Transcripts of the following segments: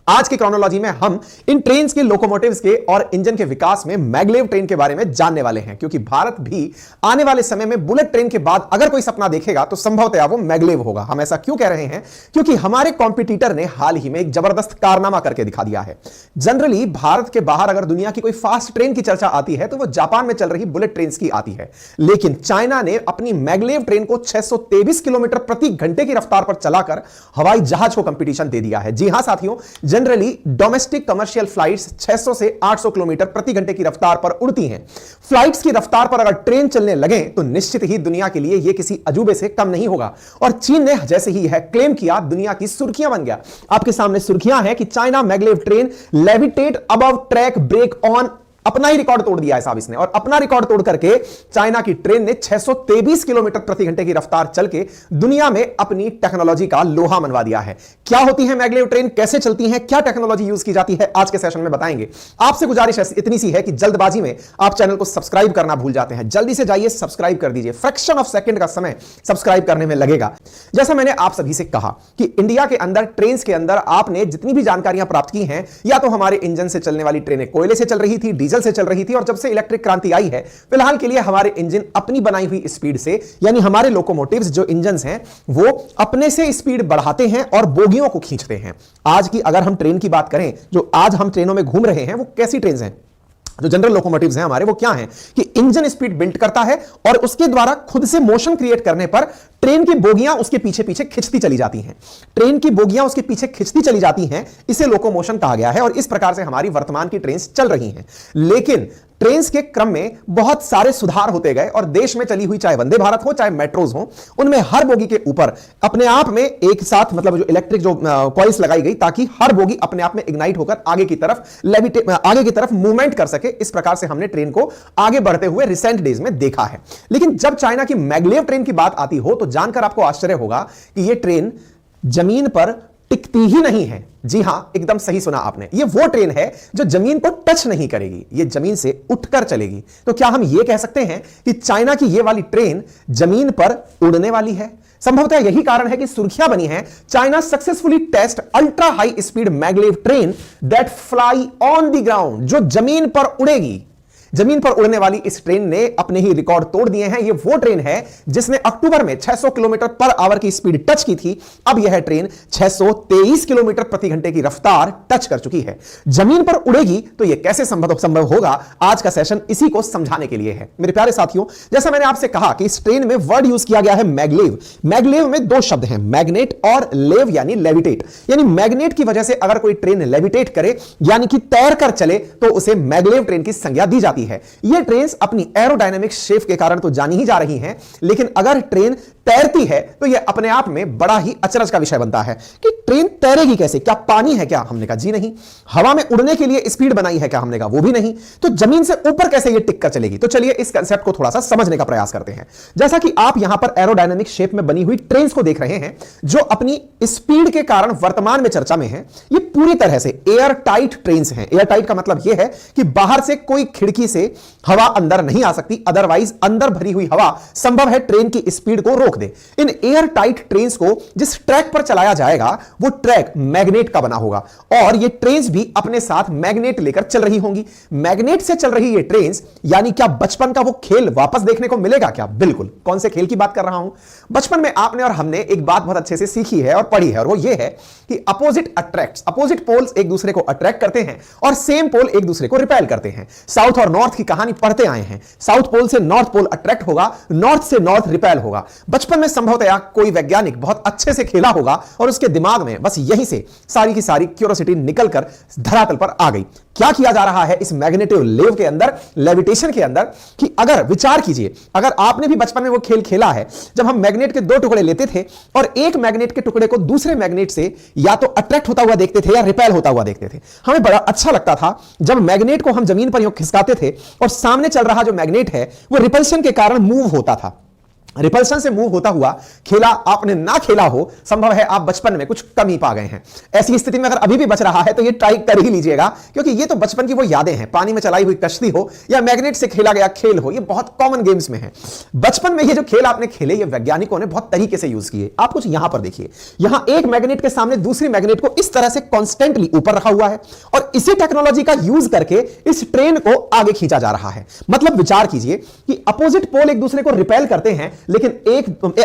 आज की क्रोनोलॉजी में हम इन ट्रेन्स के, लोकोमोटिव्स के और इंजन के विकास में मैग्लेव ट्रेन के बारे में जानने वाले हैं, क्योंकि भारत भी आने वाले समय में बुलेट ट्रेन के बाद अगर कोई सपना देखेगा तो संभवतः वो मैग्लेव होगा। हम ऐसा क्यों कह रहे हैं? क्योंकि हमारे कॉम्पिटिटर ने हाल ही में एक जबरदस्त कारनामा करके दिखा दिया है। जनरली भारत के बाहर अगर दुनिया की कोई फास्ट ट्रेन की चर्चा आती है तो वो जापान में चल रही बुलेट ट्रेन की आती है, लेकिन चाइना ने अपनी मैग्लेव ट्रेन को 623 किलोमीटर प्रति घंटे की रफ्तार पर चलाकर हवाई जहाज को कंपटीशन दे दिया है। जी हां साथियों, जनरली डोमेस्टिक कमर्शियल फ्लाइट्स 600 से 800 किलोमीटर प्रति घंटे की रफ्तार पर उड़ती हैं। फ्लाइट्स की रफ्तार पर अगर ट्रेन चलने लगे तो निश्चित ही दुनिया के लिए यह किसी अजूबे से कम नहीं होगा। और चीन ने जैसे ही यह क्लेम किया, दुनिया की सुर्खियां बन गया। आपके सामने सुर्खियां हैं कि China maglev train levitate above track break on, अपना ही रिकॉर्ड तोड़ दिया है साहब इसने। और अपना रिकॉर्ड तोड़ करके चाइना की ट्रेन ने 623 किलोमीटर प्रति घंटे की रफ्तार चल के दुनिया में अपनी टेक्नोलॉजी का लोहा मनवा दिया है। क्या होती है मैग्लेव ट्रेन, कैसे चलती है, क्या टेक्नोलॉजी यूज की जाती है, आज के सेशन में बताएंगे। आपसे गुजारिश इतनी सी है कि जल्दबाजी में आप चैनल को सब्सक्राइब करना भूल जाते हैं, जल्दी से जाइए सब्सक्राइब कर दीजिए। फ्रैक्शन ऑफ सेकंड का समय सब्सक्राइब करने में लगेगा। जैसा मैंने आप सभी से कहा कि इंडिया के अंदर ट्रेन के अंदर आपने जितनी भी जानकारियां प्राप्त की हैं, या तो हमारे इंजन से चलने वाली ट्रेनें कोयले से चल रही थी, डीजल से चल रही थी, और जब से इलेक्ट्रिक क्रांति आई है फिलहाल के लिए हमारे इंजन अपनी बनाई हुई स्पीड से, यानी हमारे लोकोमोटिव्स जो इंजन्स हैं वो अपने से स्पीड बढ़ाते हैं और बोगियों को खींचते हैं। आज की अगर हम ट्रेन की बात करें, जो आज हम ट्रेनों में घूम रहे हैं वो कैसी ट्रेन हैं? जो जनरल लोकोमोटिव्स हैं हमारे, वो क्या हैं कि इंजन स्पीड बिल्ड करता है और उसके द्वारा खुद से मोशन क्रिएट करने पर ट्रेन की बोगियां उसके पीछे पीछे खिंचती चली जाती हैं। ट्रेन की बोगियां उसके पीछे खिंचती चली जाती हैं, इसे लोकोमोशन कहा गया है। और इस प्रकार से हमारी वर्तमान की ट्रेन चल रही हैं। लेकिन ट्रेन के क्रम में बहुत सारे सुधार होते गए और देश में चली हुई चाहे वंदे भारत हो चाहे मेट्रोज हो, उनमें हर बोगी के ऊपर अपने आप में एक साथ मतलब जो इलेक्ट्रिक जो कॉइल्स लगाई गई, ताकि हर बोगी अपने आप में इग्नाइट होकर आगे की तरफ मूवमेंट कर सके। इस प्रकार से हमने ट्रेन को आगे बढ़ते हुए रिसेंट डेज में देखा है। लेकिन जब चाइना की मैग्लेव ट्रेन की बात आती हो तो जानकर आपको आश्चर्य होगा कि यह ट्रेन जमीन पर टिकती ही नहीं है। जी हां, एकदम सही सुना आपने। यह वो ट्रेन है जो जमीन को टच नहीं करेगी, यह जमीन से उठकर चलेगी। तो क्या हम यह कह सकते हैं कि चाइना की यह वाली ट्रेन जमीन पर उड़ने वाली है? संभवतः यही कारण है कि सुर्खियां बनी है, China successfully test ultra high speed maglev train that fly on the ground, जो जमीन पर उड़ेगी। जमीन पर उड़ने वाली इस ट्रेन ने अपने ही रिकॉर्ड तोड़ दिए हैं। यह वो ट्रेन है जिसने अक्टूबर में 600 किलोमीटर पर आवर की स्पीड टच की थी। अब यह ट्रेन 623 किलोमीटर प्रति घंटे की रफ्तार टच कर चुकी है। जमीन पर उड़ेगी तो यह कैसे संभव होगा? आज का सेशन इसी को समझाने के लिए है। मेरे प्यारे साथियों, जैसा मैंने आपसे कहा कि इस ट्रेन में वर्ड यूज किया गया है मैग्लेव। मैग्लेव में दो शब्द हैं, मैग्नेट और लेव यानी लेविटेट। यानी मैग्नेट की वजह से अगर कोई ट्रेन लेविटेट करे यानी कि तैर कर चले तो उसे मैग्लेव ट्रेन की संज्ञा दी जाती है। यह ट्रेन अपनी एरोडायनामिक शेप के कारण तो जानी ही जा रही हैं, लेकिन अगर ट्रेन तैरती है तो यह अपने आप में बड़ा ही अचरज का विषय बनता है कि ट्रेन तैरेगी कैसे? क्या पानी है क्या? हमने कहा जी नहीं। हवा में उड़ने के लिए स्पीड बनाई है क्या? हमने कहा वो भी नहीं। तो जमीन से ऊपर कैसे यह टिक कर चलेगी? तो चलिए इस कंसेप्ट को थोड़ा सा समझने का प्रयास करते हैं। जैसा कि आप यहां पर एरोडायनामिक शेप में बनी हुई ट्रेन को देख रहे हैं, जो अपनी स्पीड के कारण वर्तमान में चर्चा में है। ये पूरी तरह से एयर टाइट ट्रेन हैं। एयर टाइट का मतलब यह है कि बाहर से कोई खिड़की से हवा अंदर नहीं आ सकती, अदरवाइज अंदर भरी हुई हवा संभव है ट्रेन की स्पीड को रोक दे। इन एयर टाइट ट्रेन्स को जिस ट्रैक पर चलाया जाएगा वो ट्रैक मैग्नेट का बना होगा और ये ट्रेन्स भी अपने साथ मैग्नेट लेकर चल रही होंगी। मैग्नेट से चल रही ये ट्रेन्स, यानी क्या बचपन का वो खेल वापस देखने को मिलेगा क्या? बिल्कुल। कौन से खेल की बात कर रहा हूं? बचपन में आपने और हमने एक बात बहुत अच्छे से सीखी है और पढ़ी है, और वो ये है कि अपोजिट अट्रैक्ट्स, अपोजिट पोल्स एक दूसरे को अट्रैक्ट करते हैं और सेम पोल एक दूसरे को रिपेल करते हैं। साउथ और नॉर्थ की कहानी पढ़ते आए हैं। साउथ पोल से नॉर्थ पोल अट्रैक्ट होगा, नॉर्थ से नॉर्थ रिपेल होगा। बचपन में संभवतया कोई वैज्ञानिक बहुत अच्छे से खेला होगा और उसके दिमाग में बस यहीं से सारी की सारी क्यूरियोसिटी निकलकर धरातल पर आ गई। क्या किया जा रहा है इस मैग्नेटिव लेव के अंदर, लेविटेशन के अंदर, कि अगर विचार कीजिए, अगर आपने भी बचपन में वो खेल खेला है जब हम मैग्नेट के दो टुकड़े लेते थे और एक मैग्नेट के टुकड़े को दूसरे मैग्नेट से या तो अट्रैक्ट होता हुआ देखते थे या रिपेल होता हुआ देखते थे। हमें बड़ा अच्छा लगता था जब मैग्नेट को हम जमीन पर यूं खिसकाते थे और सामने चल रहा जो मैग्नेट है वो रिपल्शन के कारण मूव होता था। रिपल्शन से मूव होता हुआ खेला आपने ना खेला हो, संभव है आप बचपन में कुछ कम ही पा गए हैं। ऐसी स्थिति में अगर अभी भी बच रहा है तो ये ट्राई कर ही लीजिएगा, क्योंकि ये तो बचपन की वो यादें हैं। पानी में चलाई हुई कश्ती हो या मैग्नेट से खेला गया खेल हो, ये बहुत कॉमन गेम्स में है। बचपन में ये जो खेल आपने खेले, ये वैज्ञानिकों ने बहुत तरीके से यूज किए। आप कुछ यहां पर देखिए, यहां एक मैग्नेट के सामने दूसरी मैग्नेट को इस तरह से कॉन्स्टेंटली ऊपर रखा हुआ है और इसी टेक्नोलॉजी का यूज करके इस ट्रेन को आगे खींचा जा रहा है। मतलब विचार कीजिए कि अपोजिट पोल एक दूसरे को रिपेल करते हैं, लेकिन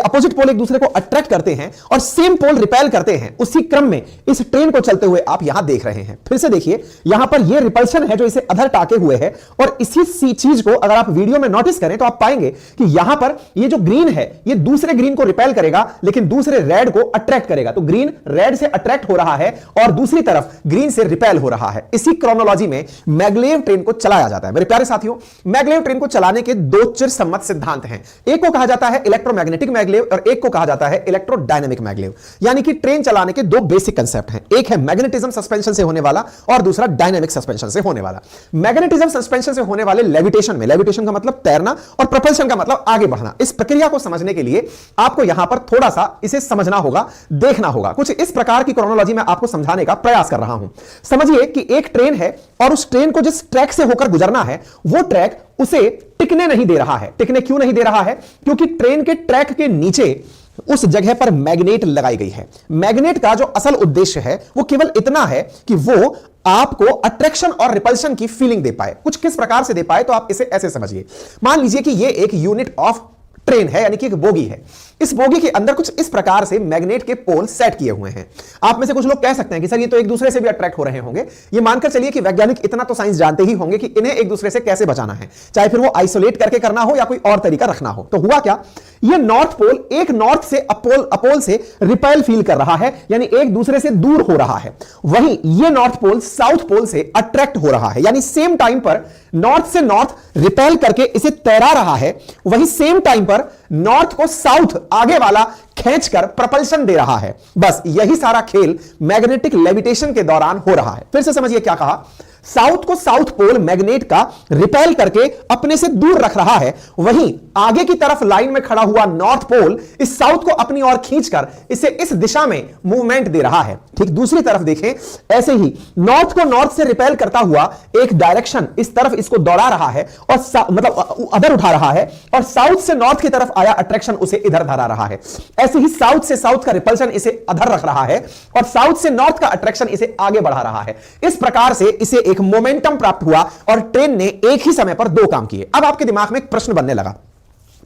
अपोजिट पोल एक दूसरे को अट्रैक्ट करते हैं और सेम पोल रिपेल करते हैं। उसी क्रम में इस ट्रेन को चलते हुए आप यहां देख रहे हैं। फिर से देखिए, यहां पर यह रिपल्शन है जो इसे अधर टाके हुए है, और इसी चीज को अगर आप वीडियो में नोटिस करें तो आप पाएंगे कि यहां पर ये जो ग्रीन है, ये दूसरे ग्रीन को रिपेल करेगा, लेकिन दूसरे रेड को अट्रैक्ट करेगा। तो ग्रीन रेड से अट्रैक्ट हो रहा है और दूसरी तरफ ग्रीन से रिपेल हो रहा है। इसी क्रोनोलॉजी में मैग्लेव ट्रेन को चलाया जाता है। मेरे प्यारे साथियों, मैग्लेव ट्रेन को चलाने के दो चिरसम्मत सिद्धांत हैं। एक को कहा जाता है इलेक्ट्रोमैग्नेटिक मैग्लेव और एक को कहा जाता है इलेक्ट्रोडायनेमिक मैग्लेव। यानी कि ट्रेन चलाने के दो बेसिक कंसेप्ट हैं। एक है मैग्नेटिज्म सस्पेंशन से होने वाला और दूसरा डायनेमिक सस्पेंशन से होने वाला। मैग्नेटिज्म सस्पेंशन से होने वाले लेविटेशन में, लेविटेशन का मतलब तैरना और प्रोपल्शन का मतलब आगे बढ़ना। इस प्रक्रिया को समझने के लिए आपको यहां पर थोड़ा सा इसे समझना होगा, देखना होगा। कुछ इस प्रकार की क्रोनोलॉजी में आपको समझाने का प्रयास कर रहा हूं। समझिए कि एक ट्रेन है और उस ट्रेन को जिस ट्रैक से होकर गुजरना है, वो ट्रैक उसे टिकने नहीं दे रहा है। टिकने क्यों नहीं दे रहा है? क्योंकि ट्रेन के ट्रैक के नीचे उस जगह पर मैग्नेट लगाई गई है। मैग्नेट का जो असल उद्देश्य है वो केवल इतना है कि वो आपको अट्रैक्शन और रिपल्शन की फीलिंग दे पाए। कुछ किस प्रकार से दे पाए, तो आप इसे ऐसे समझिए। मान लीजिए कि ये एक यूनिट ऑफ ट्रेन है, यानी कि एक बोगी है। इस बोगी के अंदर कुछ इस प्रकार से मैग्नेट के पोल सेट किए हुए हैं। आप में से कुछ लोग कह सकते हैं कि सर ये तो एक दूसरे से भी अट्रैक्ट हो रहे होंगे। ये मानकर चलिए कि वैज्ञानिक इतना तो साइंस जानते ही होंगे कि इन्हें एक दूसरे से कैसे बचाना है, चाहे फिर वो आइसोलेट करके करना हो या कोई और तरीका रखना हो। तो हुआ क्या, ये नॉर्थ पोल एक नॉर्थ से अपोल से रिपेल फील कर रहा है, यानी एक दूसरे से दूर हो रहा है। वहीं ये नॉर्थ पोल साउथ पोल से अट्रैक्ट हो रहा है, यानी सेम टाइम पर नॉर्थ से नॉर्थ रिपेल करके इसे तैरा रहा है, वहीं सेम टाइम पर नॉर्थ को साउथ आगे वाला खींचकर प्रपल्शन दे रहा है। बस यही सारा खेल मैग्नेटिक लेविटेशन के दौरान हो रहा है। फिर से समझिए क्या कहा, साउथ को साउथ पोल मैग्नेट का रिपेल करके अपने से दूर रख रहा है, वहीं आगे की तरफ लाइन में खड़ा हुआ नॉर्थ पोल इस साउथ को अपनी ओर खींचकर इसे इस दिशा में मूवमेंट दे रहा है। ठीक दूसरी तरफ देखें, ऐसे ही नॉर्थ को नॉर्थ से रिपेल करता हुआ एक डायरेक्शन इस तरफ इसको दौड़ा रहा है और मतलब अदर उठा रहा है, और साउथ से नॉर्थ की तरफ आया अट्रैक्शन उसे इधर धरा रहा है। ऐसे ही साउथ से साउथ का रिपल्शन इसे अधर रख रहा है और साउथ से नॉर्थ का अट्रैक्शन इसे आगे बढ़ा रहा है। इस प्रकार से इसे एक मोमेंटम प्राप्त हुआ और ट्रेन ने एक ही समय पर दो काम किए। अब आपके दिमाग में एक प्रश्न बनने लगा।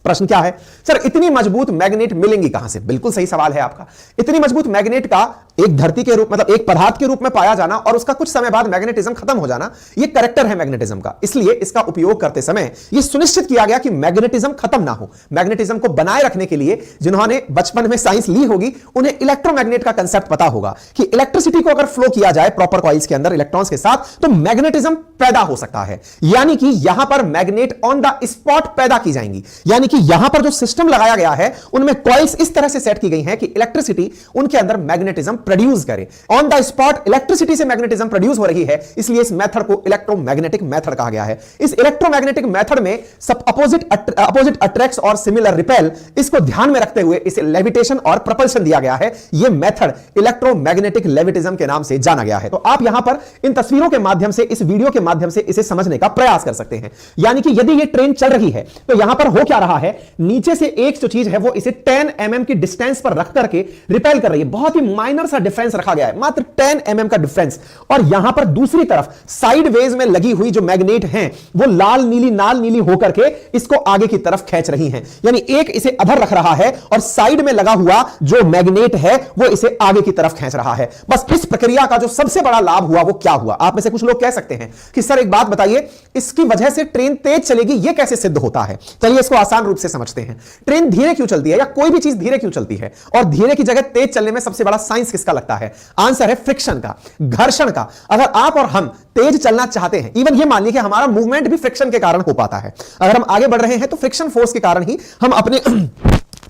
प्रश्न क्या है, सर इतनी मजबूत मैग्नेट मिलेंगी कहां से? बिल्कुल सही सवाल है आपका। इतनी मजबूत मैग्नेट का एक धरती के रूप मतलब एक पदार्थ के रूप में पाया जाना और उसका कुछ समय बाद मैग्नेटिज्म खत्म हो जाना, यह कैरेक्टर है मैग्नेटिज्म का। इसलिए इसका उपयोग करते समय यह सुनिश्चित किया गया कि मैग्नेटिज्म खत्म ना हो। मैग्नेटिज्म को बनाए रखने के लिए जिन्होंने बचपन में साइंस ली होगी, उन्हें इलेक्ट्रोमैग्नेट का कंसेप्ट पता होगा कि इलेक्ट्रिसिटी को अगर फ्लो किया जाए प्रॉपर कॉइल्स के अंदर इलेक्ट्रॉन्स के साथ, तो मैग्नेटिज्म पैदा हो सकता है। यानी कि यहां पर मैग्नेट ऑन द स्पॉट पैदा की जाएंगी। यानी कि यहां पर जो सिस्टम लगाया गया है उनमें कॉइल्स इस तरह से सेट की गई हैं कि इलेक्ट्रिसिटी उनके अंदर मैग्नेटिज्म प्रोड्यूस करे। ऑन द स्पॉट इलेक्ट्रिसिटी से मैग्नेटिज्म प्रोड्यूस हो रही है, इसलिए इस मेथड को इलेक्ट्रोमैग्नेटिक मेथड कहा गया है। इस इलेक्ट्रोमैग्नेटिक मेथड में सब अपोजिट अट्रैक्ट्स और सिमिलर रिपेल, इसको ध्यान में रखते हुए इसे लेविटेशन और प्रोपल्शन दिया गया है। यह मेथड इलेक्ट्रोमैग्नेटिक लेविटिज्म के नाम से जाना गया है। तो आप यहां पर इन तस्वीरों के माध्यम से, इस वीडियो के माध्यम से इसे समझने का प्रयास कर सकते हैं। यानी कि यदि यह ट्रेन चल रही है तो यहां पर हो क्या रहा है, नीचे से एक जो चीज है वो इसे 10 mm की डिस्टेंस पर रख करके रिपेल कर रही है। बहुत ही माइनर सा डिफरेंस रखा गया है, मात्र 10 mm का डिफरेंस। और यहां पर दूसरी तरफ साइडवेज में लगी हुई जो मैग्नेट हैं वो लाल नीली होकर के इसको आगे की तरफ खींच रही हैं। यानी एक इसे अधर रख रहा है और साइड में लगा हुआ जो मैग्नेट है वो इसे आगे की तरफ खींच रहा है। बस इस प्रक्रिया का जो सबसे बड़ा लाभ हुआ वो क्या हुआ? आप में से कुछ लोग कह सकते हैं कि सर एक बात बताइए, इसकी वजह से ट्रेन तेज चलेगी, यह कैसे सिद्ध होता है? चलिए इसको आसान रूप से समझते हैं। ट्रेन धीरे क्यों चलती है या कोई भी चीज धीरे क्यों चलती है, और धीरे की जगह तेज चलने में सबसे बड़ा साइंस किसका लगता है? आंसर है फ्रिक्शन का, घर्षण का। अगर आप और हम तेज चलना चाहते हैं, इवन ये मान लीजिए कि हमारा मूवमेंट भी फ्रिक्शन के कारण हो पाता है। अगर हम आगे बढ़ रहे हैं तो फ्रिक्शन फोर्स के कारण ही हम अपने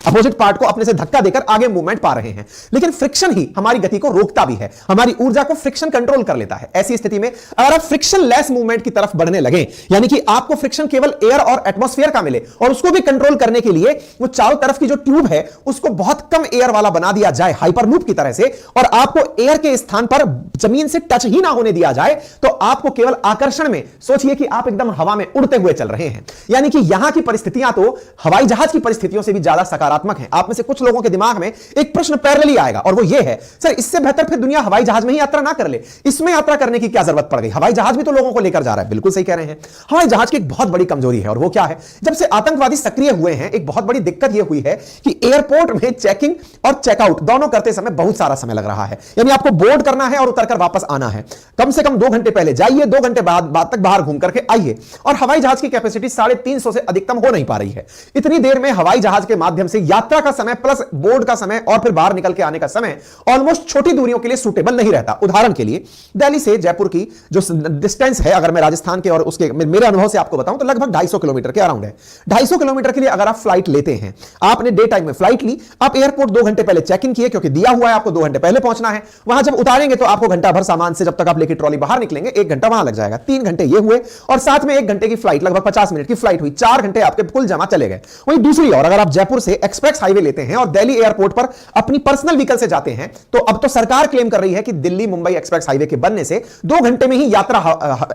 अपोजिट पार्ट को अपने से धक्का देकर आगे मूवमेंट पा रहे हैं। लेकिन फ्रिक्शन ही हमारी गति को रोकता भी है, हमारी ऊर्जा को फ्रिक्शन कंट्रोल कर लेता है। ऐसी स्थिति में अगर आप फ्रिक्शन लेस मूवमेंट की तरफ बढ़ने लगे, यानी कि आपको फ्रिक्शन केवल एयर और एटमॉस्फेयर का मिले और उसको भी कंट्रोल करने के लिए वो चारों तरफ की जो ट्यूब है उसको बहुत कम एयर वाला बना दिया जाए, हाइपरलूप की तरह से, और आपको एयर के स्थान पर जमीन से टच ही ना होने दिया जाए, तो आपको केवल आकर्षण में सोचिए कि आप एकदम हवा में उड़ते हुए चल रहे हैं। यानी कि यहां की परिस्थितियां तो हवाई जहाज की परिस्थितियों से भी ज्यादा सकारात्मक हैं। आप में से कुछ लोगों के दिमाग में एक प्रश्न पैरेलली आएगा और वो ये है, सर इससे बेहतर फिर दुनिया हवाई जहाज में ही यात्रा ना कर ले, इसमें यात्रा करने की क्या जरूरत पड़ गई, हवाई जहाज भी तो लोगों को लेकर जा रहा है। बिल्कुल सही कह रहे हैं। हवाई जहाज की एक बहुत बड़ी कमजोरी है और वो क्या है, जब से आतंकवादी सक्रिय हुए हैं एक बहुत बड़ी दिक्कत यह हुई है कि एयरपोर्ट में चेकिंग और चेकआउट दोनों करते समय बहुत सारा समय लग रहा है। यानी आपको बोर्ड करना है और उतरकर वापस आना है, कम से कम 2 घंटे पहले जाइए, 2 घंटे बाद तक बाहर घूम करके आइए। और हवाई जहाज की कैपेसिटी 350 से अधिकतम हो नहीं पा रही है। इतनी देर में हवाई जहाज के माध्यम से यात्रा का समय प्लस बोर्ड का समय और फिर बाहर निकल के आने का समय ऑलमोस्ट छोटी दूरियों के लिए सूटेबल नहीं रहता। उदाहरण के लिए दिल्ली से जयपुर की जो डिस्टेंस है, अगर मैं राजस्थान के और उसके मेरे अनुभव से आपको बताऊं तो लगभग 250 किलोमीटर के अराउंड है। 250 किलोमीटर के लिए अगर आप फ्लाइट लेते हैं, आपने डे टाइम में फ्लाइट ली, आप एयरपोर्ट 2 घंटे पहले चेक इन किए क्योंकि दिया हुआ है आपको 2 घंटे पहले पहुंचना है, वहां जब उतारेंगे तो आपको घंटा भर सामान से जब तक आप लेके ट्रॉली बाहर निकलेंगे 1 घंटा वहां लग जाएगा। 3 घंटे ये हुए और साथ में 1 घंटे की फ्लाइट, लगभग 50 मिनट की फ्लाइट हुई, 4 घंटे आपके कुल जमा चले गए। वहीं दूसरी ओर अगर आप जयपुर से एक्सप्रेस हाईवे लेते हैं और दिल्ली एयरपोर्ट पर अपनी पर्सनल व्हीकल से जाते हैं, तो अब तो सरकार क्लेम कर रही है कि दिल्ली मुंबई एक्सप्रेस हाईवे के बनने से 2 घंटे में ही यात्रा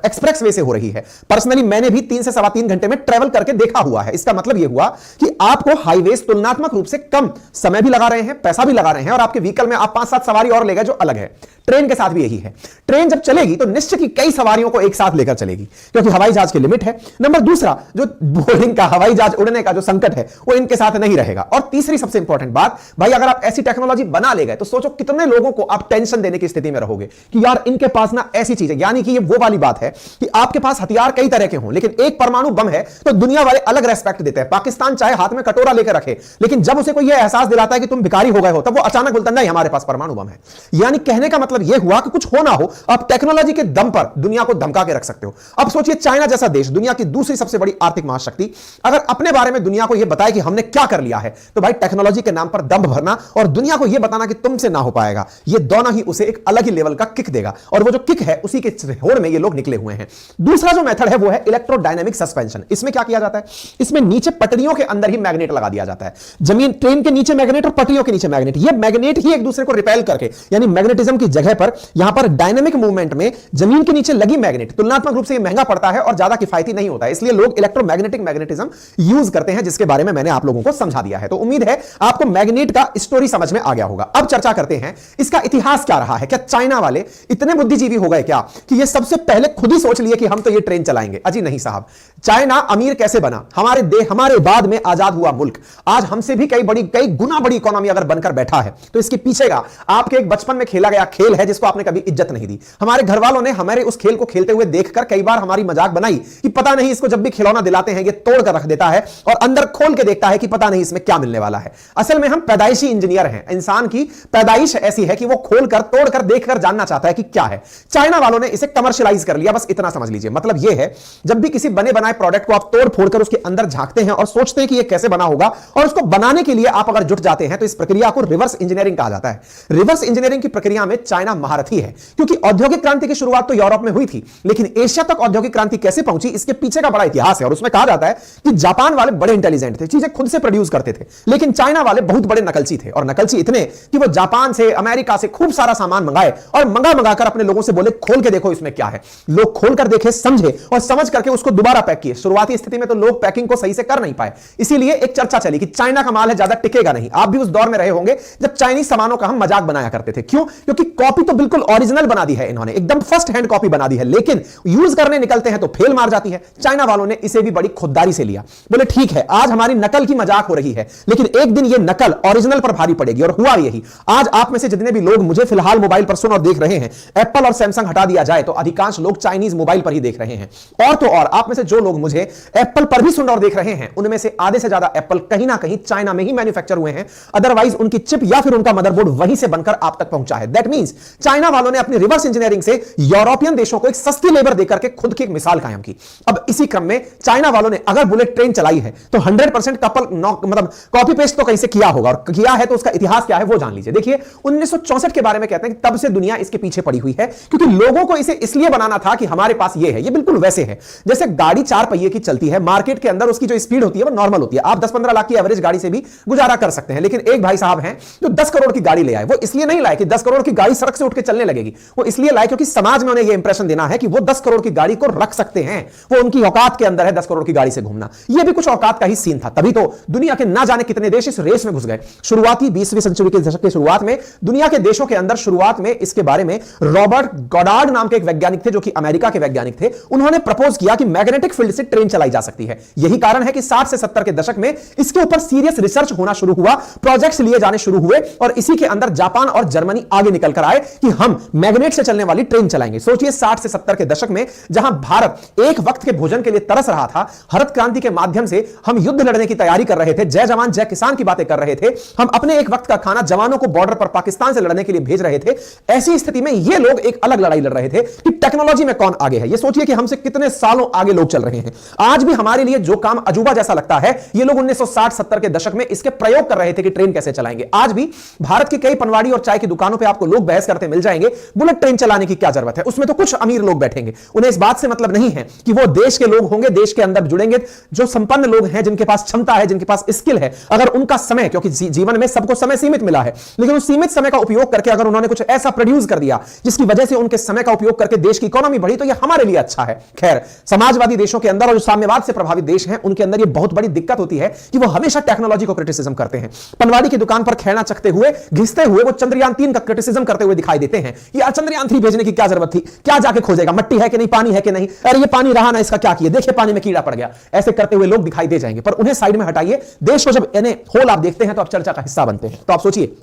एक्सप्रेस वे से हो रही है। पर्सनली मैंने भी 3 से 3.25 घंटे में ट्रेवल करके देखा हुआ है। इसका मतलब यह हुआ कि आपको हाईवे तुलनात्मक रूप से कम समय भी लगा रहे हैं, पैसा भी लगा रहे हैं और आपके व्हीकल में आप 5-7 सवारी और ले गए जो अलग है। ट्रेन के साथ भी यही है। ट्रेन जब चलेगी तो निश्चित ही कई सवारियों को एक साथ लेकर चलेगी क्योंकि हवाई जहाज की लिमिट है। नंबर दूसरा, जो बोर्डिंग का हवाई जहाज उड़ने का जो संकट है वो इनके साथ नहीं रहेगा। और तीसरी सबसे इंपॉर्टेंट बात, भाई अगर आप ऐसी टेक्नोलॉजी बना ले गए तो सोचो कितने लोगों को आप टेंशन देने की स्थिति में रहोगे कि यार इनके पास ना ऐसी चीज है। यानी कि ये वो वाली बात है कि आपके पास हथियार कई तरह के हों लेकिन एक परमाणु बम है तो दुनिया वाले अलग रेस्पेक्ट देते हैं। पाकिस्तान चाहे हाथ में कटोरा लेकर रखे, लेकिन जब उसे कोई यह एहसास दिलाता है कि तुम भिखारी हो गए हो, तब वो अचानक बोलता नहीं हमारे पास परमाणु बम है। यानी कहने का मतलब यह हुआ कि कुछ हो ना हो, आप टेक्नोलॉजी के दम पर दुनिया को धमका के रख सकते हो। अब सोचिए चाइना जैसा देश, दुनिया की दूसरी सबसे बड़ी आर्थिक महाशक्ति, अगर अपने बारे में दुनिया को यह बताए कि हमने क्या कर लिया है, तो भाई टेक्नोलॉजी के नाम पर दम भरना और दुनिया को यह बताना कि तुमसे ना हो पाएगा, यह दोनों ही उसे एक अलग ही लेवल का किक देगा। और वो जो किक है उसी के होड़ में ये लोग निकले हुए हैं। दूसरा जो मेथड है वो है इलेक्ट्रोडायनेमिक सस्पेंशन। इसमें क्या किया जाता है, इसमें नीचे पटरियों के अंदर ही मैग्नेट लगा दिया जाता है। जमीन ट्रेन के नीचे मैग्नेट और पटरियों के नीचे मैग्नेट, ये मैग्नेट ही एक दूसरे को रिपेल करके, यानी मैग्नेटिज्म की जगह पर यहां पर डायनेमिक मूवमेंट में जमीन के नीचे लगी मैग्नेट तुलनात्मक रूप से ये महंगा पड़ता है और ज्यादा किफायती नहीं होता है। इसलिए लोग इलेक्ट्रोमैग्नेटिक मैग्नेटिज्म यूज करते हैं, जिसके बारे में मैंने आप लोगों को समझा दिया है। तो उम्मीद है आपको मैग्नेट का स्टोरी समझ में आ गया होगा। अब चर्चा करते हैं इसका इतिहास क्या रहा है। क्या चाइना वाले इतने बुद्धिजीवी हो गए क्या कि ये सबसे पहले खुद ही सोच लिए कि हम तो ये ट्रेन चलाएंगे? अजी नहीं साहब। चाइना अमीर कैसे बना? हमारे बाद में आजाद हुआ मुल्क आज हमसे भी कई गुना बड़ी इकोनॉमी अगर बनकर बैठा है, तो इसके पीछे का आपके एक बचपन में खेला गया खेल है जिसको आपने कभी इज्जत नहीं दी। हमारे घर वालों ने हमारे उस खेल को खेलते हुए देखकर कई बार हमारी मजाक बनाई कि पता नहीं इसको जब भी खिलौना दिलाते हैं ये तोड़ कर रख देता है और अंदर खोल के देखता है कि पता नहीं इसमें क्या मिलने वाला है। असल में हम पैदाइशी इंजीनियर हैं। इंसान की पैदाइश ऐसी है कि वो खोलकर तोड़कर देखकर जानना चाहता है कि क्या है। चाइना वालों ने इसे कमर्शियलाइज कर लिया, बस इतना समझ लीजिए। मतलब यह है जब भी किसी बने बनाए प्रोडक्ट को आप तोड़ फोड़कर उसके अंदर झांकते हैं और सोचते हैं कि यह कैसे बना होगा, और उसको बनाने के लिए आप अगर जुट जाते हैं तो इस प्रक्रिया को रिवर्स इंजीनियरिंग कहा जाता है। रिवर्स इंजीनियरिंग की प्रक्रिया में चाइना महारथी है, क्योंकि औद्योगिक क्रांति की शुरुआत तो यूरोप में हुई थी, लेकिन एशिया तक औद्योगिक क्रांति कैसे पहुंची इसके पीछे का बड़ा इतिहास है। और उसमें कहा जाता है कि जापान वाले बड़े इंटेलिजेंट थे, चीजें खुद से प्रोड्यूस करते थे, लेकिन चाइना वाले बहुत बड़े नकलची थे। और नकलची इतने कि वो जापान से अमेरिका से खूब सारा सामान मंगाए और मंगाकर अपने लोगों से बोले खोल के देखो इसमें क्या है। लोग खोलकर देखे, समझे और समझ करके उसको दोबारा पैक किए। शुरुआती स्थिति में तो लोग पैकिंग को सही से कर नहीं पाए, इसीलिए एक चर्चा चली कि चाइना का माल है, ज्यादा टिकेगा नहीं। आप भी उस दौर में रहे होंगे जब चाइनीज सामानों का हम मजाक बनाया करते थे। क्यों? क्योंकि कॉपी तो बिल्कुल ओरिजिनल बना दी है इन्होंने, एकदम फर्स्ट हैंड कॉपी बना दी है, लेकिन यूज करने निकलते हैं तो फेल मार जाती है। चाइना वालों ने इसे भी बड़ी खुददारी से लिया। बोले ठीक है आज हमारी नकल की मजाक हो रही है, लेकिन एक दिन ये नकल ओरिजिनल पर भारी पड़ेगी। और हुआ यही। आज आप में से जितने भी लोग मुझे फिलहाल मोबाइल पर सुन और देख रहे हैं, एप्पल और सैमसंग हटा दिया जाए तो अधिकांश लोग चाइनीज मोबाइल पर ही देख रहे हैं। और तो और आप में से जो लोग मुझे एप्पल पर भी सुन और देख रहे हैं, उनमें से आधे से ज्यादा एप्पल कहीं ना कहीं चाइना में ही मैन्युफैक्चर हुए हैं। अदरवाइज उनकी चिप या फिर उनका मदरबोर्ड वहीं से बनकर आप तक पहुंचा है। दैट मींस चाइना वालों ने अपनी रिवर्स इंजीनियरिंग से यूरोपियन देशों को एक सस्ती लेबर देकर के खुद की एक मिसाल कायम की। अब इसी क्रम में चाइना वालों ने अगर बुलेट ट्रेन चलाई है तो 100% कॉपी पेस्ट तो कहीं से किया होगा, और किया है तो उसका इतिहास क्या है वो जान लीजिए। देखिए 1964 के बारे में कहते हैं कि तब से दुनिया इसके पीछे पड़ी हुई है, क्योंकि लोगों को इसे इसलिए बनाना था कि हमारे पास ये है। ये बिल्कुल वैसे है जैसे गाड़ी 4 पहिए की चलती है, मार्केट के अंदर उसकी जो स्पीड होती है वो नॉर्मल होती है, आप 10-15 लाख की एवरेज गाड़ी से भी गुजारा कर सकते हैं। लेकिन एक भाई साहब हैं जो 10 करोड़ की गाड़ी ले आए, वो इसलिए नहीं लाए कि 10 करोड़ की गाड़ी सड़क से उठ के चलने लगेगी, वो इसलिए लाए क्योंकि समाज में उन्हें यह इंप्रेशन देना है कि वो 10 करोड़ की गाड़ी को रख सकते हैं, वो उनकी औकात के अंदर है 10 करोड़ की गाड़ी से घूमना। यह भी कुछ औकात का ही सीन था। तभी तो दुनिया के ना जाने कितने देश इस रेस में घुस गए। शुरुआती 20वीं सदी के दशक के शुरुआत में दुनिया के देशों के अंदर शुरुआत में इसके बारे में रॉबर्ट गॉडार्ड नाम के एक वैज्ञानिक थे, जो कि अमेरिका के वैज्ञानिक थे। उन्होंने प्रपोज किया कि मैग्नेटिक फील्ड से ट्रेन चलाई जा सकती है। यही कारण है कि 60 से 70 के दशक में इसके ऊपर सीरियस रिसर्च होना शुरू हुआ, प्रोजेक्ट्स लिए जाने शुरू हुए, और इसी के अंदर जापान और जर्मनी आगे निकल कर आए कि हम मैग्नेट से चलने वाली ट्रेन चलाएंगे। सोचिए 60 से 70 के दशक में जहां भारत एक वक्त के भोजन के लिए तरस रहा था, हरित क्रांति के माध्यम से हम युद्ध लड़ने की तैयारी कर रहे थे, जय जवान जय किसान की बातें कर रहे थे, हम अपने एक वक्त का खाना जवानों को बॉर्डर पर पाकिस्तान से लड़ने के लिए भेज रहे थे। ऐसी स्थिति में ये लोग एक अलग लड़ाई लड़ रहे थे कि टेक्नोलॉजी में कौन आगे है। ये सोचिए कि हमसे कितने सालों आगे लोग चल रहे हैं। आज भी हमारे लिए जो काम अजूबा जैसा लगता है, ये लोग 1960-70 के दशक में इसके प्रयोग कर रहे थे कि ट्रेन कैसे चलाएंगे। आज भी भारत की कई पनवाड़ी और चाय की दुकानों पर आपको लोग बहस करते मिल जाएंगे, बुलेट ट्रेन चलाने की क्या जरूरत है, उसमें तो कुछ अमीर लोग बैठेंगे। उन्हें इस बात से मतलब नहीं है कि वो देश के लोग होंगे, देश के अंदर जुड़ेंगे। जो संपन्न लोग हैं, जिनके पास क्षमता है, जिनके पास स्किल है, अगर उनका समय, क्योंकि जीवन में सबको समय सीमित मिला है, लेकिन उस सीमित समय का उपयोग करके अगर उन्होंने कुछ ऐसा प्रोड्यूस कर दिया जिसकी वजह से उनके समय का उपयोग करके देश की इकोनॉमी बढ़ी, तो यह हमारे लिए अच्छा है। खैर, समाजवादी देशों के अंदर और जो साम्यवाद से प्रभावित देश हैं, उनके अंदर यह बहुत बड़ी दिक्कत होती है कि वो हमेशा टेक्नोलॉजी को क्रिटिसिज्म करते हैं। पनवाड़ी की दुकान पर खेलना चखते हुए, घिसते हुए वो चंद्रयान 3 का क्रिटिसिज्म करते हुए दिखाई देते हैं। यार चंद्रयान 3 भेजने की क्या जरूरत थी, क्या जाके खोजेगा, मट्टी है कि नहीं, पानी है कि नहीं, अरे ये पानी रहा ना, इसका क्या किया, देखिए पानी में कीड़ा पड़ गया। ऐसे करते हुए लोग दिखाई दे जाएंगे, पर उन्हें साइड में हटाइए। देश को जब इन्हें होल आप देखते हैं तो आप चर्चा का हिस्सा बनते हैं। तो आप सोचिए,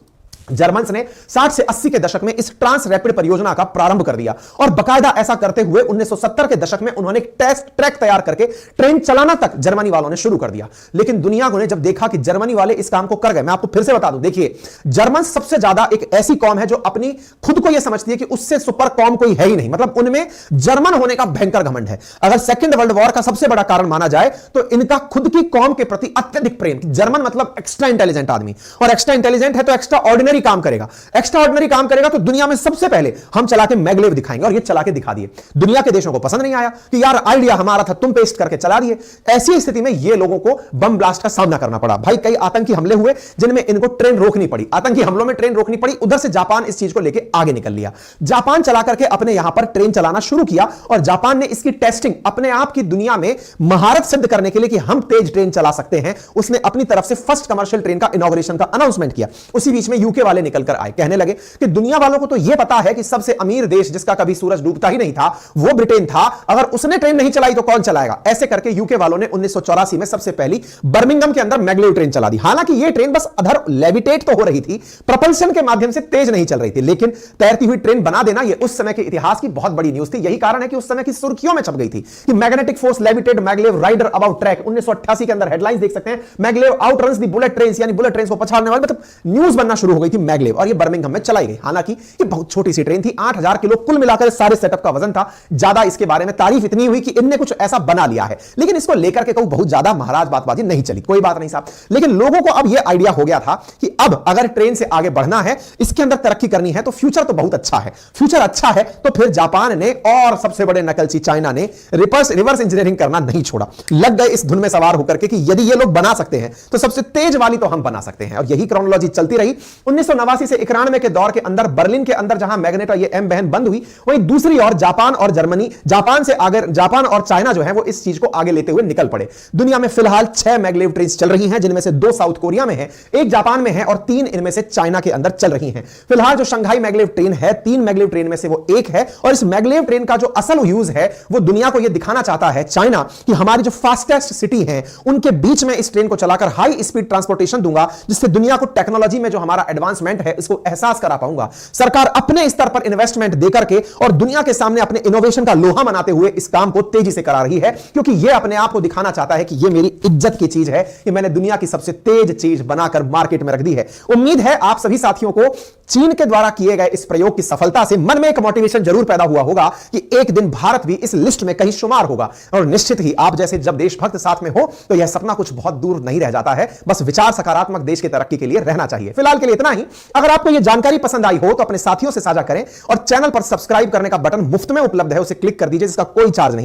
जर्मन्स ने 60 से 80 के दशक में इस ट्रांस रैपिड परियोजना का प्रारंभ कर दिया, और बकायदा ऐसा करते हुए 1970 के दशक में उन्होंने टेस्ट ट्रैक तैयार करके ट्रेन चलाना तक जर्मनी वालों ने शुरू कर दिया। लेकिन दुनिया ने जब देखा कि जर्मनी वाले इस काम को कर गए, मैं आपको फिर से बता दूं, देखिए जर्मन सबसे ज्यादा एक ऐसी कौम है जो अपनी खुद को यह समझती है कि उससे सुपर कौम कोई है ही नहीं, मतलब उनमें जर्मन होने का भयंकर घमंड है। अगर सेकेंड वर्ल्ड वॉर का सबसे बड़ा कारण माना जाए तो इनका खुद की कौम के प्रति अत्यधिक प्रेम। जर्मन मतलब एक्स्ट्रा इंटेलिजेंट आदमी, और एक्स्ट्रा इंटेलिजेंट है तो एक्स्ट्रा ऑर्डिनरी काम करेगा। एक्स्ट्रा ऑर्डिनरी काम करेगा तो दुनिया में सबसे पहले हम चला के मैगलेव दिखाएंगे, और ये चला के दिखा दिए। दुनिया के देशों को पसंद नहीं आया कि यार आइडिया हमारा था, तुम पेस्ट करके चला दिए। ऐसी स्थिति में ये लोगों को बम ब्लास्ट का सामना करना पड़ा। भाई कई आतंकी हमले हुए जिनमें इनको ट्रेन रोकनी पड़ी, आतंकी हमलों में ट्रेन रोकनी पड़ी। उधर से जापान इस चीज को लेके आगे निकल लिया। जापान चला करके अपने यहां पर ट्रेन चलाना शुरू किया, और जापान ने इसकी टेस्टिंग अपने आप की दुनिया में महारत सिद्ध करने के लिए कि हम तेज ट्रेन चला सकते हैं, उसने अपनी तरफ से फर्स्ट कमर्शियल ट्रेन का इनॉग्रेशन का अनाउंसमेंट किया। उसी बीच में यूके वाले निकल कर आए, कहने लगे कि दुनिया वालों को तो यह पता है कि सबसे अमीर देश जिसका कभी सूरज डूबता ही नहीं था वो ब्रिटेन था, अगर उसने ट्रेन नहीं चलाई तो कौन चलाएगा। ऐसे करके यूके वालों ने 1984 में सबसे पहली बर्मिंघम के अंदर मैगलेव ट्रेन चला दी। हालांकि यह ट्रेन बस अधर लेविटेट तो हो रही थी, प्रपल्शन के माध्यम से तेज नहीं चल रही थी, लेकिन तैरती हुई ट्रेन बना देना यह उस समय के इतिहास की बहुत बड़ी न्यूज थी। यही कारण है कि उस समय की सुर्खियों में छप गई थी कि magnetic force levitated maglev rider about track. 1988 के अंदर हेडलाइंस देख सकते हैं, maglev outruns the bullet train, यानी बुलेट ट्रेन को पछाड़ने वाले, मतलब न्यूज बनना शुरू हो गई थी मैगलेव, और यह बर्मिंघम में चलाई गई। हालांकि ये बहुत छोटी सी ट्रेन थी, 8000 किलो कुल मिलाकर सारे सेटअप का वजन था। ज्यादा इसके बारे में तारीफ इतनी हुई कि इनने कुछ ऐसा बना लिया है, लेकिन इसको लेकर के कोई बहुत ज्यादा महाराज बातबाजी नहीं चली। कोई बात नहीं साहब, लेकिन लोगों को अब यह आइडिया हो गया था कि अब अगर ट्रेन से आगे बढ़ना है, इसके अंदर तरक्की करनी है, तो फ्यूचर तो बहुत अच्छा है। फ्यूचर अच्छा है तो फिर जापान ने और सबसे बड़े नकलची चाइना ने रिवर्स इंजीनियरिंग करना नहीं छोड़ा। लग गए इस धुन में सवार होकर के कि यदि ये लोग बना सकते हैं तो सबसे तेज वाली तो हम बना सकते हैं, और यही क्रोनोलॉजी चलती रही। 1989 से 91 के दौर के अंदर बर्लिन के अंदर जहां मैग्नेट और ये एम बहन बंद हुई, वहीं दूसरी ओर जापान और जर्मनी, जापान और चाइना जो है वो इस चीज को आगे लेते हुए निकल पड़े। दुनिया में फिलहाल 6 मैगलेव ट्रेन चल रही हैं, जिनमें से 2 साउथ कोरिया में है, 1 जापान में है, और 3 इनमें से चाइना के अंदर चल रही हैं। फिलहाल जो शंघाई मैगलेव ट्रेन है, 3 मैगलेव ट्रेन में से वो एक है, और इस मैगलेव ट्रेन का जो असल यूज है वो दुनिया को यह दिखाना चाहता है चाइना कि हमारी जो फास्टेस्ट सिटी है उनके बीच में इस ट्रेन को चलाकर हाई स्पीड ट्रांसपोर्टेशन दूंगा, जिससे दुनिया को टेक्नोलॉजी में जो हमारा एडवांस एडवांसमेंट है इसको एहसास करा पाऊंगा। सरकार अपने स्तर पर इन्वेस्टमेंट देकर के और दुनिया के सामने अपने इनोवेशन का लोहा मनाते हुए इस काम को तेजी से करा रही है, क्योंकि यह अपने आप को दिखाना चाहता है कि यह मेरी इज्जत की चीज है, कि मैंने दुनिया की सबसे तेज चीज बनाकर मार्केट में रख दी है। उम्मीद है आप सभी साथियों को चीन के द्वारा किए गए इस प्रयोग की सफलता से मन में एक मोटिवेशन जरूर पैदा हुआ होगा कि एक दिन भारत भी इस लिस्ट में कहीं शुमार होगा। और निश्चित ही आप जैसे जब देशभक्त साथ में हो तो यह सपना कुछ बहुत दूर नहीं रह जाता है। बस विचार सकारात्मक देश की तरक्की के लिए रहना चाहिए। फिलहाल के लिए इतना ही। अगर आपको यह जानकारी पसंद आई हो तो अपने साथियों से साझा करें और चैनल पर सब्सक्राइब करने का बटन मुफ्त में उपलब्ध है, उसे क्लिक कर दीजिए, जिसका कोई चार्ज नहीं।